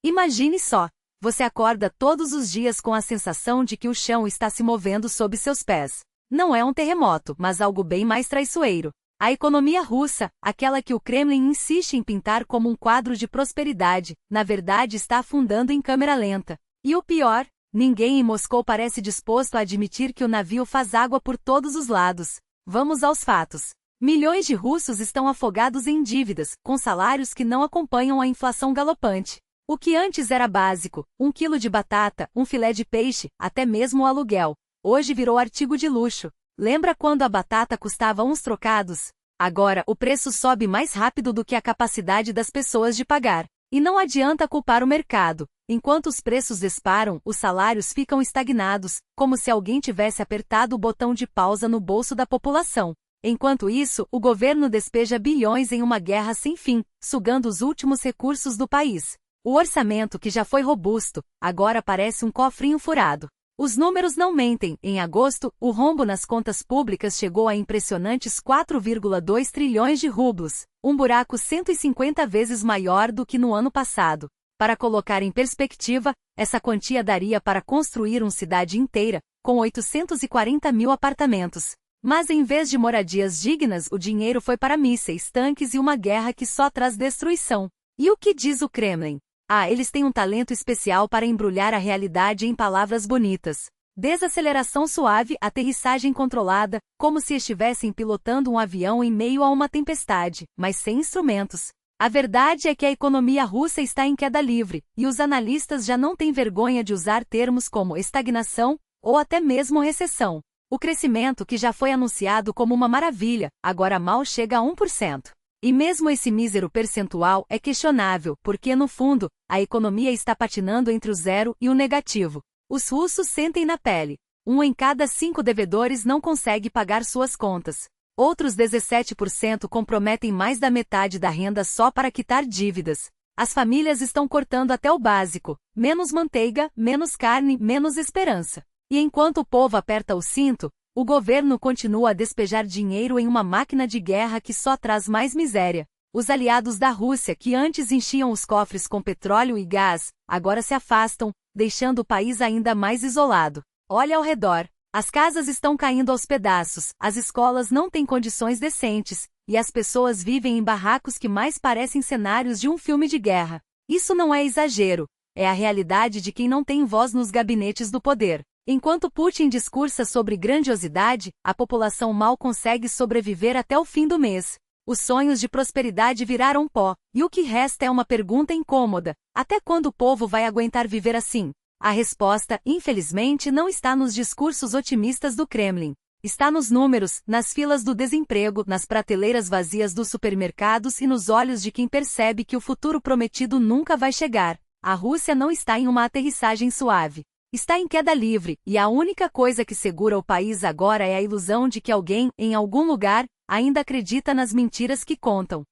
Imagine só, você acorda todos os dias com a sensação de que o chão está se movendo sob seus pés. Não é um terremoto, mas algo bem mais traiçoeiro. A economia russa, aquela que o Kremlin insiste em pintar como um quadro de prosperidade, na verdade está afundando em câmera lenta. E o pior, ninguém em Moscou parece disposto a admitir que o navio faz água por todos os lados. Vamos aos fatos. Milhões de russos estão afogados em dívidas, com salários que não acompanham a inflação galopante. O que antes era básico, 1 quilo de batata, um filé de peixe, até mesmo o aluguel, hoje virou artigo de luxo. Lembra quando a batata custava uns trocados? Agora, o preço sobe mais rápido do que a capacidade das pessoas de pagar. E não adianta culpar o mercado. Enquanto os preços disparam, os salários ficam estagnados, como se alguém tivesse apertado o botão de pausa no bolso da população. Enquanto isso, o governo despeja bilhões em uma guerra sem fim, sugando os últimos recursos do país. O orçamento, que já foi robusto, agora parece um cofrinho furado. Os números não mentem. Em agosto, o rombo nas contas públicas chegou a impressionantes 4,2 trilhões de rublos, um buraco 150 vezes maior do que no ano passado. Para colocar em perspectiva, essa quantia daria para construir uma cidade inteira, com 840 mil apartamentos. Mas em vez de moradias dignas, o dinheiro foi para mísseis, tanques e uma guerra que só traz destruição. E o que diz o Kremlin? Eles têm um talento especial para embrulhar a realidade em palavras bonitas. Desaceleração suave, aterrissagem controlada, como se estivessem pilotando um avião em meio a uma tempestade, mas sem instrumentos. A verdade é que a economia russa está em queda livre, e os analistas já não têm vergonha de usar termos como estagnação, ou até mesmo recessão. O crescimento, que já foi anunciado como uma maravilha, agora mal chega a 1%. E mesmo esse mísero percentual é questionável, porque no fundo, a economia está patinando entre o zero e o negativo. Os russos sentem na pele. 1 em cada 5 devedores não consegue pagar suas contas. Outros 17% comprometem mais da metade da renda só para quitar dívidas. As famílias estão cortando até o básico: menos manteiga, menos carne, menos esperança. E enquanto o povo aperta o cinto, o governo continua a despejar dinheiro em uma máquina de guerra que só traz mais miséria. Os aliados da Rússia, que antes enchiam os cofres com petróleo e gás, agora se afastam, deixando o país ainda mais isolado. Olha ao redor. As casas estão caindo aos pedaços, as escolas não têm condições decentes, e as pessoas vivem em barracos que mais parecem cenários de um filme de guerra. Isso não é exagero, é a realidade de quem não tem voz nos gabinetes do poder. Enquanto Putin discursa sobre grandiosidade, a população mal consegue sobreviver até o fim do mês. Os sonhos de prosperidade viraram pó, e o que resta é uma pergunta incômoda: até quando o povo vai aguentar viver assim? A resposta, infelizmente, não está nos discursos otimistas do Kremlin. Está nos números, nas filas do desemprego, nas prateleiras vazias dos supermercados e nos olhos de quem percebe que o futuro prometido nunca vai chegar. A Rússia não está em uma aterrissagem suave. Está em queda livre, e a única coisa que segura o país agora é a ilusão de que alguém, em algum lugar, ainda acredita nas mentiras que contam.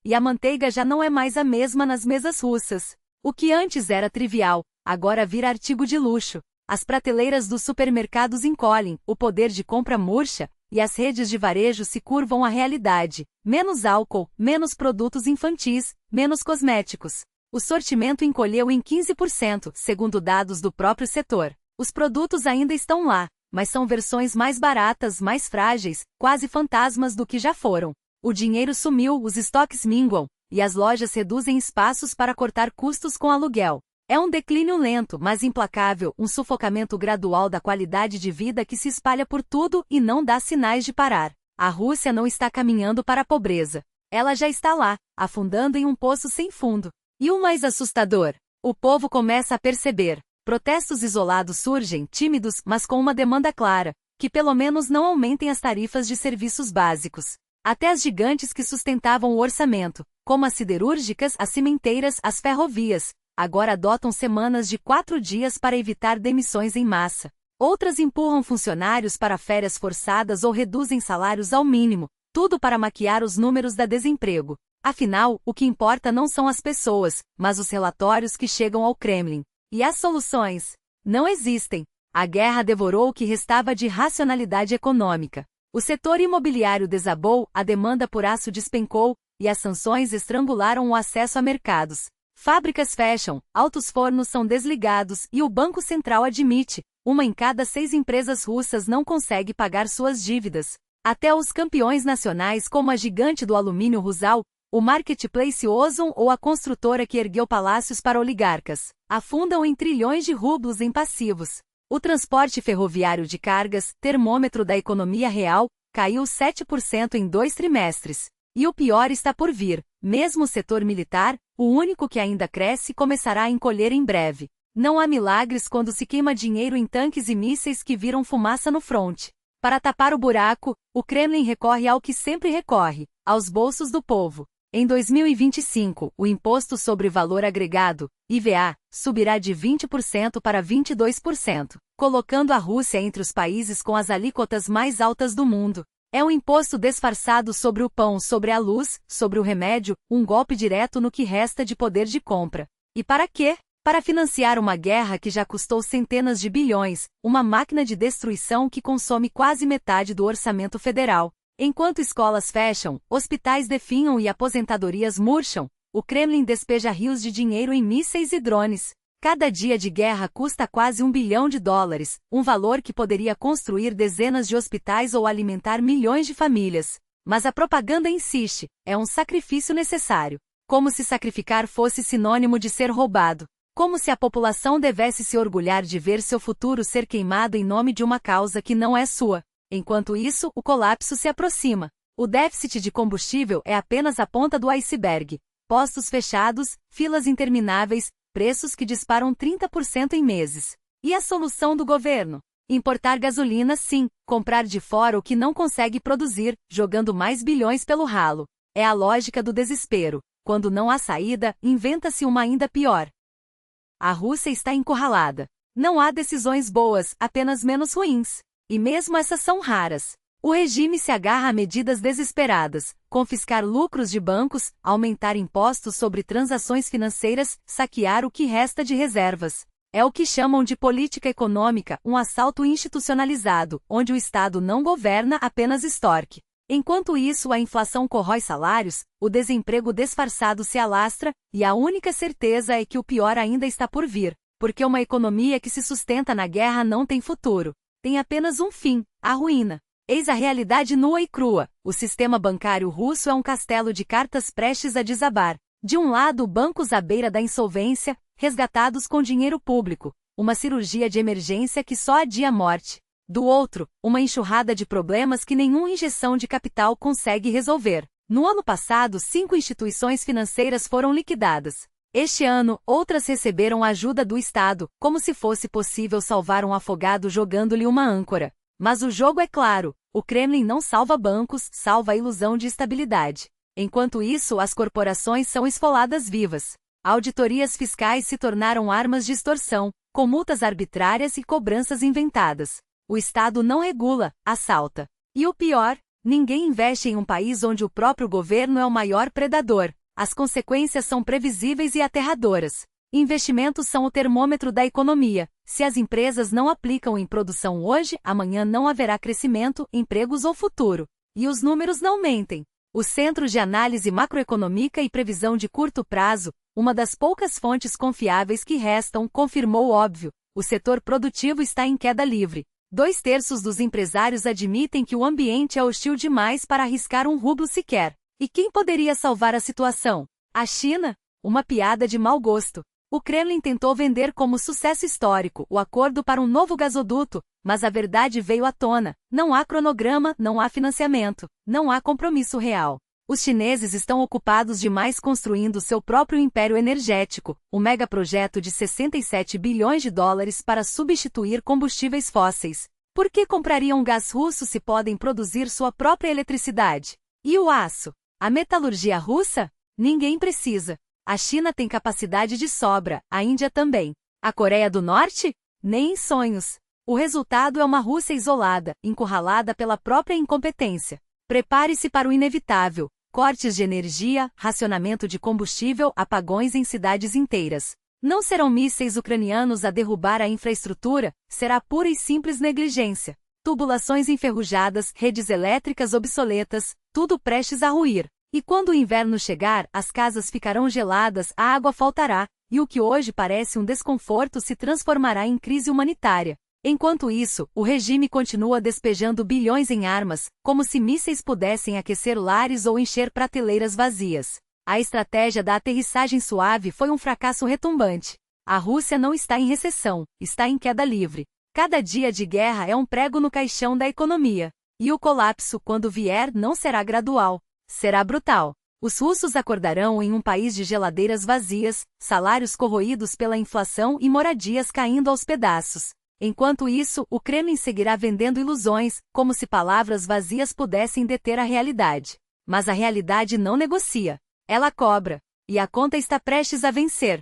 E a manteiga já não é mais a mesma nas mesas russas. O que antes era trivial, agora vira artigo de luxo. As prateleiras dos supermercados encolhem, o poder de compra murcha, e as redes de varejo se curvam à realidade. Menos álcool, menos produtos infantis, menos cosméticos. O sortimento encolheu em 15%, segundo dados do próprio setor. Os produtos ainda estão lá, mas são versões mais baratas, mais frágeis, quase fantasmas do que já foram. O dinheiro sumiu, os estoques minguam, e as lojas reduzem espaços para cortar custos com aluguel. É um declínio lento, mas implacável, um sufocamento gradual da qualidade de vida que se espalha por tudo e não dá sinais de parar. A Rússia não está caminhando para a pobreza. Ela já está lá, afundando em um poço sem fundo. E o mais assustador? O povo começa a perceber. Protestos isolados surgem, tímidos, mas com uma demanda clara, que pelo menos não aumentem as tarifas de serviços básicos. Até as gigantes que sustentavam o orçamento, como as siderúrgicas, as cimenteiras, as ferrovias, agora adotam semanas de 4 dias para evitar demissões em massa. Outras empurram funcionários para férias forçadas ou reduzem salários ao mínimo, tudo para maquiar os números da desemprego. Afinal, o que importa não são as pessoas, mas os relatórios que chegam ao Kremlin. E as soluções? Não existem. A guerra devorou o que restava de racionalidade econômica. O setor imobiliário desabou, a demanda por aço despencou, e as sanções estrangularam o acesso a mercados. Fábricas fecham, altos fornos são desligados e o Banco Central admite, 1 em cada 6 empresas russas não consegue pagar suas dívidas. Até os campeões nacionais como a gigante do alumínio Rusal, o marketplace Ozon ou a construtora que ergueu palácios para oligarcas, afundam em trilhões de rublos em passivos. O transporte ferroviário de cargas, termômetro da economia real, caiu 7% em 2 trimestres. E o pior está por vir, mesmo o setor militar, o único que ainda cresce, começará a encolher em breve. Não há milagres quando se queima dinheiro em tanques e mísseis que viram fumaça no fronte. Para tapar o buraco, o Kremlin recorre ao que sempre recorre, aos bolsos do povo. Em 2025, o Imposto sobre Valor Agregado, IVA, subirá de 20% para 22%, colocando a Rússia entre os países com as alíquotas mais altas do mundo. É um imposto disfarçado sobre o pão, sobre a luz, sobre o remédio, um golpe direto no que resta de poder de compra. E para quê? Para financiar uma guerra que já custou centenas de bilhões, uma máquina de destruição que consome quase metade do orçamento federal. Enquanto escolas fecham, hospitais definham e aposentadorias murcham, o Kremlin despeja rios de dinheiro em mísseis e drones. Cada dia de guerra custa quase $1 bilhão, um valor que poderia construir dezenas de hospitais ou alimentar milhões de famílias. Mas a propaganda insiste, é um sacrifício necessário. Como se sacrificar fosse sinônimo de ser roubado. Como se a população devesse se orgulhar de ver seu futuro ser queimado em nome de uma causa que não é sua. Enquanto isso, o colapso se aproxima. O déficit de combustível é apenas a ponta do iceberg. Postos fechados, filas intermináveis, preços que disparam 30% em meses. E a solução do governo? Importar gasolina sim, comprar de fora o que não consegue produzir, jogando mais bilhões pelo ralo. É a lógica do desespero. Quando não há saída, inventa-se uma ainda pior. A Rússia está encurralada. Não há decisões boas, apenas menos ruins. E mesmo essas são raras. O regime se agarra a medidas desesperadas, confiscar lucros de bancos, aumentar impostos sobre transações financeiras, saquear o que resta de reservas. É o que chamam de política econômica, um assalto institucionalizado, onde o Estado não governa, apenas extorque. Enquanto isso, a inflação corrói salários, o desemprego disfarçado se alastra, e a única certeza é que o pior ainda está por vir, porque uma economia que se sustenta na guerra não tem futuro. Tem apenas um fim, a ruína. Eis a realidade nua e crua. O sistema bancário russo é um castelo de cartas prestes a desabar. De um lado, bancos à beira da insolvência, resgatados com dinheiro público, uma cirurgia de emergência que só adia a morte. Do outro, uma enxurrada de problemas que nenhuma injeção de capital consegue resolver. No ano passado, 5 instituições financeiras foram liquidadas. Este ano, outras receberam ajuda do Estado, como se fosse possível salvar um afogado jogando-lhe uma âncora. Mas o jogo é claro, o Kremlin não salva bancos, salva a ilusão de estabilidade. Enquanto isso, as corporações são esfoladas vivas. Auditorias fiscais se tornaram armas de extorsão, com multas arbitrárias e cobranças inventadas. O Estado não regula, assalta. E o pior, ninguém investe em um país onde o próprio governo é o maior predador. As consequências são previsíveis e aterradoras. Investimentos são o termômetro da economia. Se as empresas não aplicam em produção hoje, amanhã não haverá crescimento, empregos ou futuro. E os números não mentem. O Centro de Análise Macroeconômica e Previsão de Curto Prazo, uma das poucas fontes confiáveis que restam, confirmou o óbvio. O setor produtivo está em queda livre. 2/3 dos empresários admitem que o ambiente é hostil demais para arriscar um rublo sequer. E quem poderia salvar a situação? A China? Uma piada de mau gosto. O Kremlin tentou vender como sucesso histórico o acordo para um novo gasoduto, mas a verdade veio à tona. Não há cronograma, não há financiamento, não há compromisso real. Os chineses estão ocupados demais construindo seu próprio império energético, um megaprojeto de $67 bilhões para substituir combustíveis fósseis. Por que comprariam gás russo se podem produzir sua própria eletricidade? E o aço? A metalurgia russa? Ninguém precisa. A China tem capacidade de sobra, a Índia também. A Coreia do Norte? Nem em sonhos. O resultado é uma Rússia isolada, encurralada pela própria incompetência. Prepare-se para o inevitável. Cortes de energia, racionamento de combustível, apagões em cidades inteiras. Não serão mísseis ucranianos a derrubar a infraestrutura, será pura e simples negligência. Tubulações enferrujadas, redes elétricas obsoletas, tudo prestes a ruir. E quando o inverno chegar, as casas ficarão geladas, a água faltará, e o que hoje parece um desconforto se transformará em crise humanitária. Enquanto isso, o regime continua despejando bilhões em armas, como se mísseis pudessem aquecer lares ou encher prateleiras vazias. A estratégia da aterrissagem suave foi um fracasso retumbante. A Rússia não está em recessão, está em queda livre. Cada dia de guerra é um prego no caixão da economia. E o colapso, quando vier, não será gradual, será brutal. Os russos acordarão em um país de geladeiras vazias, salários corroídos pela inflação e moradias caindo aos pedaços. Enquanto isso, o Kremlin seguirá vendendo ilusões, como se palavras vazias pudessem deter a realidade. Mas a realidade não negocia. Ela cobra. E a conta está prestes a vencer.